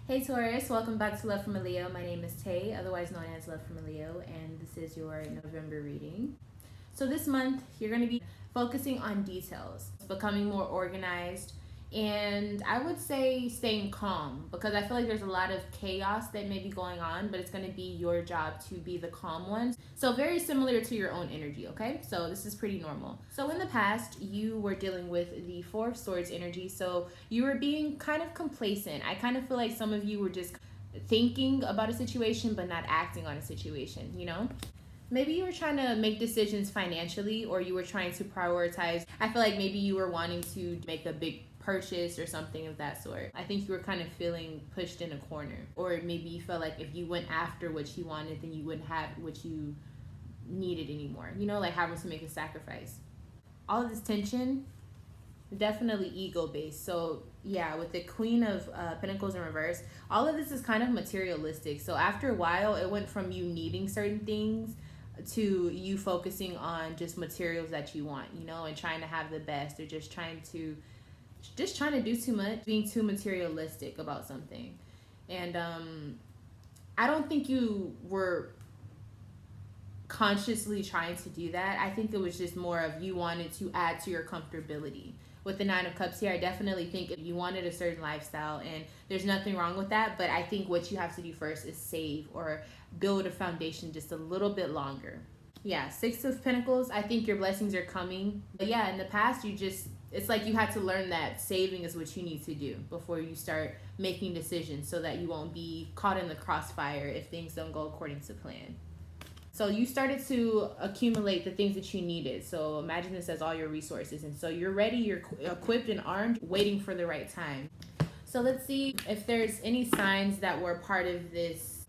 Hey Taurus, welcome back to Lovefromaleo. My name is Tay, otherwise known as Lovefromaleo, and this is your November reading. So this month, you're going to be focusing on details, becoming more organized, and I would say staying calm, because I feel like there's a lot of chaos that may be going on, but it's going to be your job to be the calm one. So very similar to your own energy, okay? So this is pretty normal. So in the past, you were dealing with the Four of Swords energy, so you were being kind of complacent. I kind of feel like some of you were just thinking about a situation but not acting on a situation, you know? Maybe you were trying to make decisions financially, or you were trying to prioritize. I feel like maybe you were wanting to make a big purchase or something of that sort. I think you were kind of feeling pushed in a corner, or maybe you felt like if you went after what you wanted, then you wouldn't have what you needed anymore, you know, like having to make a sacrifice. All of this tension, definitely ego based. So yeah, with the Queen of Pentacles in reverse, all of this is kind of materialistic. So after a while, it went from you needing certain things to you focusing on just materials that you want, you know, and trying to have the best, or just trying to do too much, being too materialistic about something. And I don't think you were consciously trying to do that. I think it was just more of you wanted to add to your comfortability. With the Nine of Cups here, I definitely think if you wanted a certain lifestyle, and there's nothing wrong with that, but I think what you have to do first is save or build a foundation just a little bit longer. Yeah, Six of Pentacles, I think your blessings are coming. But yeah, in the past, it's like you had to learn that saving is what you need to do before you start making decisions, so that you won't be caught in the crossfire if things don't go according to plan. So you started to accumulate the things that you needed. So imagine this as all your resources. And so you're ready, you're equipped and armed, waiting for the right time. So let's see if there's any signs that were part of this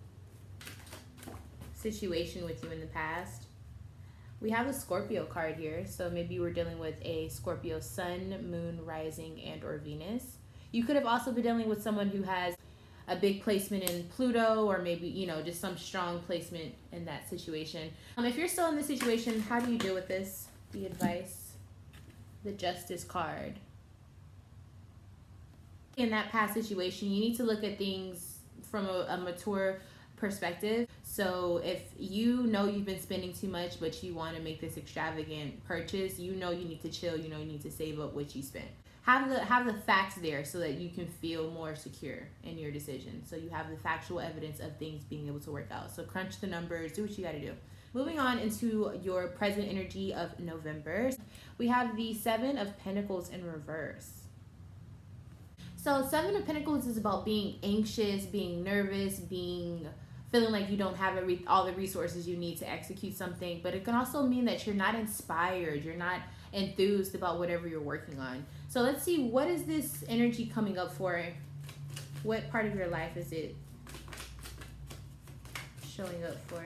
situation with you in the past. We have a Scorpio card here. So maybe you were dealing with a Scorpio sun, moon, rising, and or Venus. You could have also been dealing with someone who has a big placement in Pluto, or maybe, you know, just some strong placement in that situation. If you're still in this situation, how do you deal with this? The advice, the Justice card. In that past situation, you need to look at things from a mature perspective. So if you know you've been spending too much, but you want to make this extravagant purchase, you know you need to chill, you know you need to save up what you spent. Have the facts there so that you can feel more secure in your decision. So you have the factual evidence of things being able to work out. So crunch the numbers, do what you got to do. Moving on into your present energy of November, we have the Seven of Pentacles in reverse. So Seven of Pentacles is about being anxious, being nervous, feeling like you don't have all the resources you need to execute something. But it can also mean that you're not inspired, you're not enthused about whatever you're working on. So let's see, what is this energy coming up for? What part of your life is it showing up for?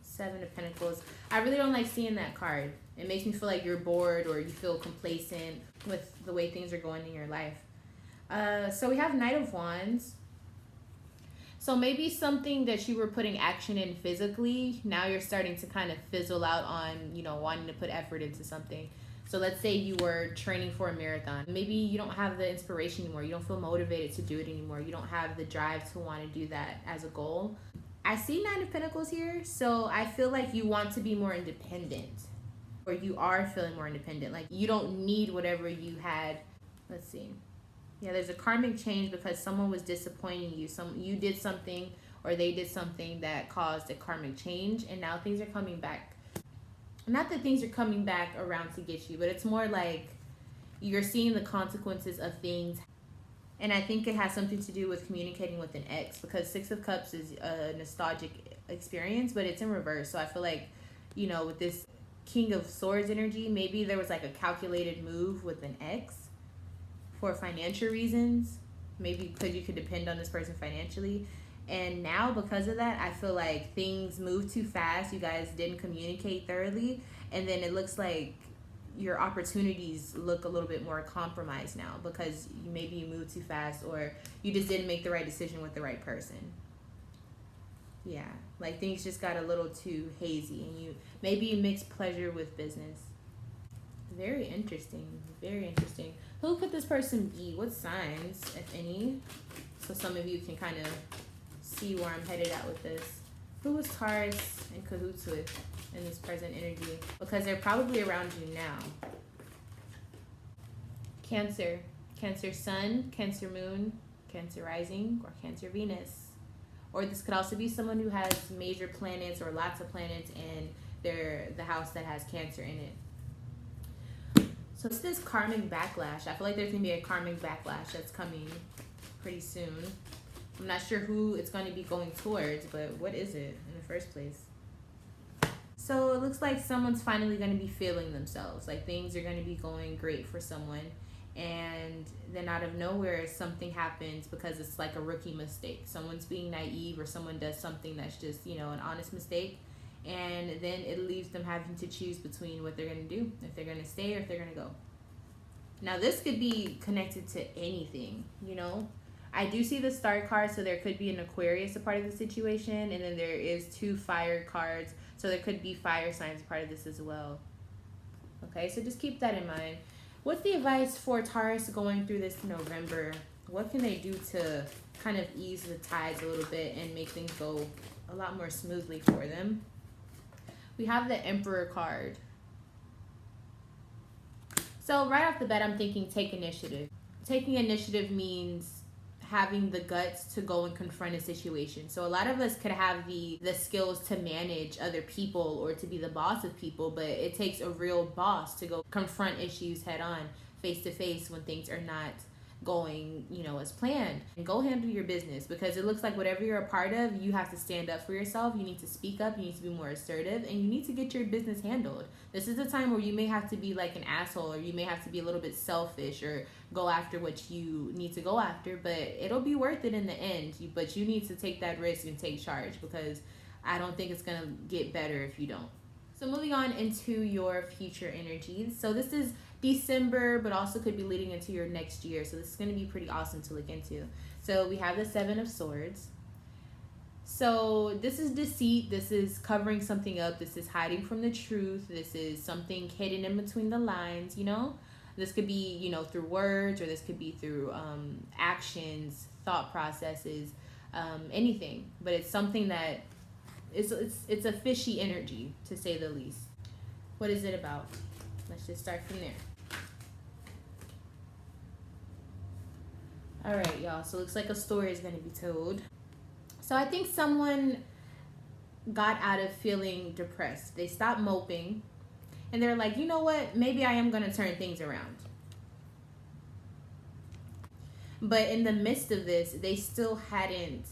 Seven of Pentacles. I really don't like seeing that card. It makes me feel like you're bored, or you feel complacent with the way things are going in your life. So we have Knight of Wands. So maybe something that you were putting action in physically, now you're starting to kind of fizzle out on, you know, wanting to put effort into something. So let's say you were training for a marathon. Maybe you don't have the inspiration anymore. You don't feel motivated to do it anymore. You don't have the drive to want to do that as a goal. I see Nine of Pentacles here. So I feel like you want to be more independent, or you are feeling more independent. Like you don't need whatever you had. Let's see. Yeah, there's a karmic change because someone was disappointing you. You did something, or they did something that caused a karmic change, and now things are coming back. Not that things are coming back around to get you, but it's more like you're seeing the consequences of things. And I think it has something to do with communicating with an ex, because Six of Cups is a nostalgic experience, but it's in reverse. So I feel like, you know, with this King of Swords energy, maybe there was like a calculated move with an ex for financial reasons, maybe because you could depend on this person financially. And now because of that, I feel like things moved too fast. You guys didn't communicate thoroughly, and then it looks like your opportunities look a little bit more compromised now, because maybe you moved too fast, or you just didn't make the right decision with the right person. Yeah, like things just got a little too hazy, and maybe you mixed pleasure with business. Very interesting, very interesting. Who could this person be? What signs, if any? So some of you can kind of see where I'm headed at with this. Who was Taurus in cahoots with in this present energy? Because they're probably around you now. Cancer. Cancer Sun, Cancer Moon, Cancer Rising, or Cancer Venus. Or this could also be someone who has major planets or lots of planets in the house that has Cancer in it. So it's this karmic backlash. I feel like there's going to be a karmic backlash that's coming pretty soon. I'm not sure who it's going to be going towards, but what is it in the first place? So it looks like someone's finally going to be feeling themselves. Like things are going to be going great for someone. And then out of nowhere, something happens because it's like a rookie mistake. Someone's being naive, or someone does something that's just, you know, an honest mistake. And then it leaves them having to choose between what they're going to do, if they're going to stay or if they're going to go. Now, this could be connected to anything, you know. I do see the star card, so there could be an Aquarius a part of the situation. And then there is 2 fire cards, so there could be fire signs a part of this as well. Okay, so just keep that in mind. What's the advice for Taurus going through this November? What can they do to kind of ease the tides a little bit and make things go a lot more smoothly for them? We have the Emperor card. So right off the bat, I'm thinking take initiative. Taking initiative means having the guts to go and confront a situation. So a lot of us could have the skills to manage other people or to be the boss of people, but it takes a real boss to go confront issues head on, face to face, when things are not going, you know, as planned. And go handle your business, because it looks like whatever you're a part of, you have to stand up for yourself. You need to speak up, you need to be more assertive, and you need to get your business handled. This is a time where you may have to be like an asshole, or you may have to be a little bit selfish, or go after what you need to go after, but it'll be worth it in the end. But you need to take that risk and take charge, because I don't think it's gonna get better if you don't. So moving on into your future energies. So this is December, but also could be leading into your next year. So this is going to be pretty awesome to look into. So we have the 7 of Swords. So this is deceit. This is covering something up. This is hiding from the truth. This is something hidden in between the lines, you know. This could be, you know, through words, or this could be through actions, thought processes, anything. But it's something that it's a fishy energy, to say the least. What is it about? Let's just start from there. All right, y'all. So it looks like a story is going to be told. So I think someone got out of feeling depressed. They stopped moping, and they're like, you know what? Maybe I am going to turn things around. But in the midst of this, they still hadn't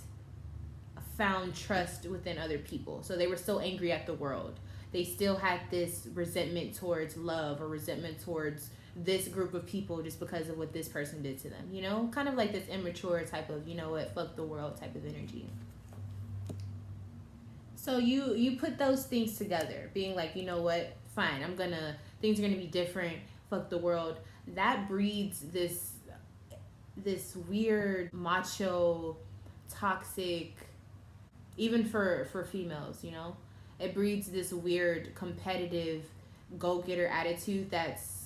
found trust within other people. So they were still angry at the world. They still had this resentment towards love, or resentment towards this group of people just because of what this person did to them, you know? Kind of like this immature type of, you know what, fuck the world type of energy. So you put those things together, being like, you know what, fine, things are gonna be different, fuck the world. That breeds this weird macho, toxic, even for females, you know? It breeds this weird competitive go-getter attitude that's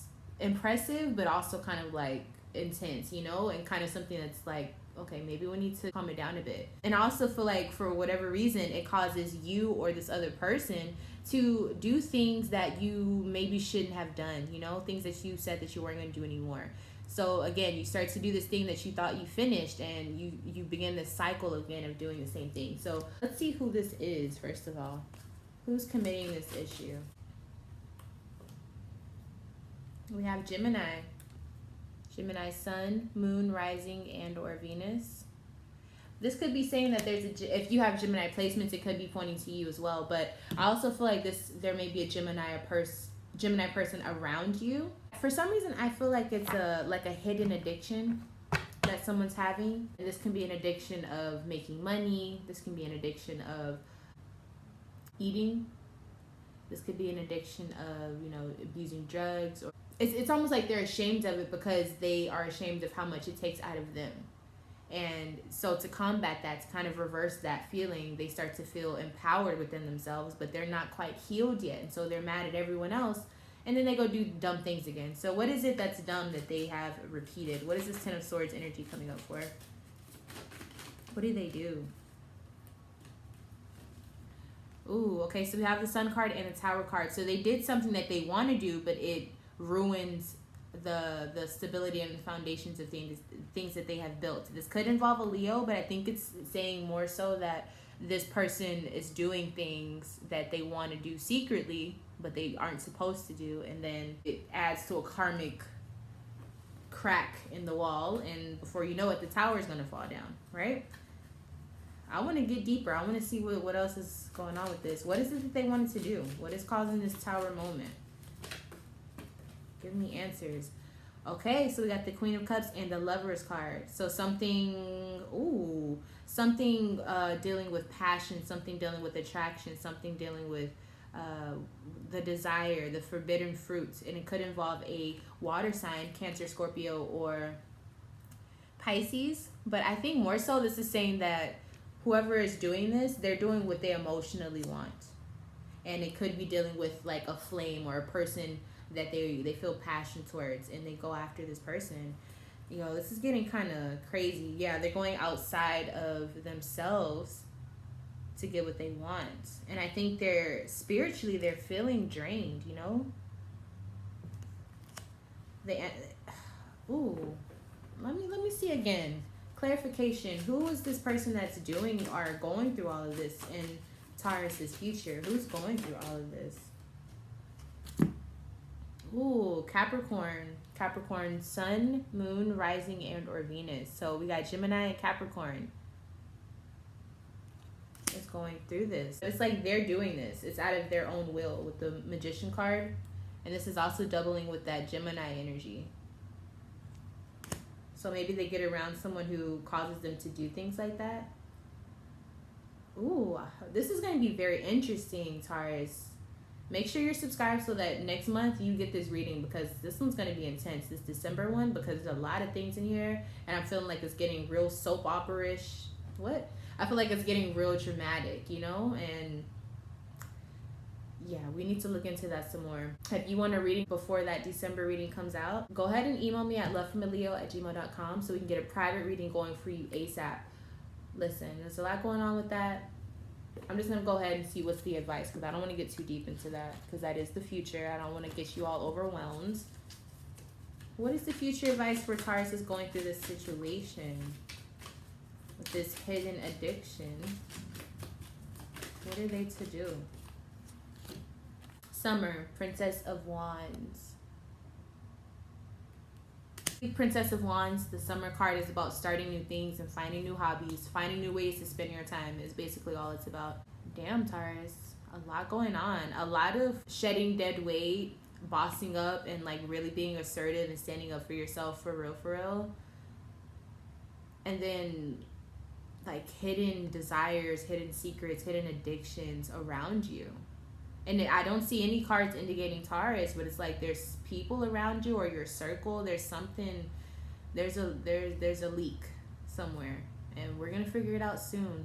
impressive, but also kind of like intense, you know, and kind of something that's like, okay, maybe we need to calm it down a bit. And I also feel like for whatever reason, it causes you or this other person to do things that you maybe shouldn't have done, you know, things that you said that you weren't going to do anymore. So again, you start to do this thing that you thought you finished, and you begin this cycle again of doing the same thing. So let's see who this is, first of all. Who's committing this issue? We have Gemini. Gemini Sun, Moon, Rising, and or Venus. This could be saying that if you have Gemini placements, it could be pointing to you as well. But I also feel like there may be a Gemini person around you. For some reason, I feel like it's a hidden addiction that someone's having. And this can be an addiction of making money. This can be an addiction of eating. This could be an addiction of, you know, abusing drugs. Or it's almost like they're ashamed of it because they are ashamed of how much it takes out of them. And so to combat that, to kind of reverse that feeling, they start to feel empowered within themselves, but they're not quite healed yet. And so they're mad at everyone else and then they go do dumb things again. So what is it that's dumb that they have repeated? What is this Ten of Swords energy coming up for? What do they do? Ooh, okay, so we have the Sun card and the Tower card. So they did something that they want to do, but it ruins the stability and the foundations of things that they have built. This could involve a Leo, but I think it's saying more so that this person is doing things that they want to do secretly, but they aren't supposed to do, and then it adds to a karmic crack in the wall, and before you know it, the tower is going to fall down, right? I want to get deeper. I want to see what else is going on with this. What is it that they wanted to do? What is causing this tower moment? Give me answers. Okay, so we got the Queen of Cups and the Lovers card. So something, something dealing with passion, something dealing with attraction, something dealing with the desire, the forbidden fruits. And it could involve a water sign, Cancer, Scorpio, or Pisces. But I think more so this is saying that whoever is doing this, they're doing what they emotionally want. And it could be dealing with like a flame or a person that they feel passion towards, and they go after this person. You know, this is getting kind of crazy. Yeah, they're going outside of themselves to get what they want. And I think they're feeling drained, you know? Let me see again. Clarification. Who is this person that's doing or going through all of this in Taurus's future? Who's going through all of this? Ooh, Capricorn. Capricorn, Sun, Moon, Rising, and or Venus. So we got Gemini and Capricorn. It's going through this. It's like they're doing this. It's out of their own will with the Magician card. And this is also doubling with that Gemini energy. So maybe they get around someone who causes them to do things like that. Ooh, this is going to be very interesting, Taurus. Make sure you're subscribed so that next month you get this reading, because this one's going to be intense, this December one, because there's a lot of things in here, and I'm feeling like it's getting real soap opera-ish. What? I feel like it's getting real dramatic, you know? And yeah, we need to look into that some more. If you want a reading before that December reading comes out, go ahead and email me at lovefromaleo@gmail.com so we can get a private reading going for you ASAP. Listen, there's a lot going on with that. I'm just going to go ahead and see what's the advice, because I don't want to get too deep into that, because that is the future. I don't want to get you all overwhelmed. What is the future advice for Taurus is going through this situation with this hidden addiction? What are they to do? Summer, Princess of Wands. Princess of Wands, the Summer card is about starting new things and finding new hobbies, finding new ways to spend your time is basically all it's about. Damn, Taurus, a lot going on. A lot of shedding dead weight, bossing up, and like really being assertive and standing up for yourself for real. And then like hidden desires, hidden secrets, hidden addictions around you. And I don't see any cards indicating Taurus, but it's like there's people around you or your circle. There's something, there's a leak somewhere, and we're gonna figure it out soon.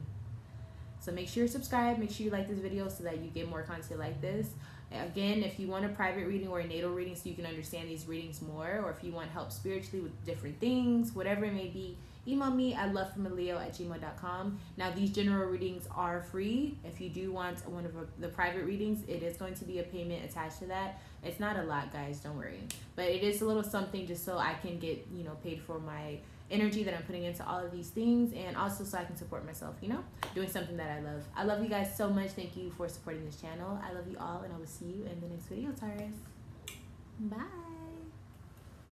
So make sure you're subscribed. Make sure you like this video so that you get more content like this. Again, if you want a private reading or a natal reading so you can understand these readings more, or if you want help spiritually with different things, whatever it may be, email me at lovefromaleo@gmail.com. Now, these general readings are free. If you do want one of the private readings, it is going to be a payment attached to that. It's not a lot, guys, don't worry. But it is a little something just so I can get, you know, paid for my energy that I'm putting into all of these things, and also so I can support myself, you know, doing something that I love. I love you guys so much. Thank you for supporting this channel. I love you all, and I will see you in the next video, Taurus. Bye.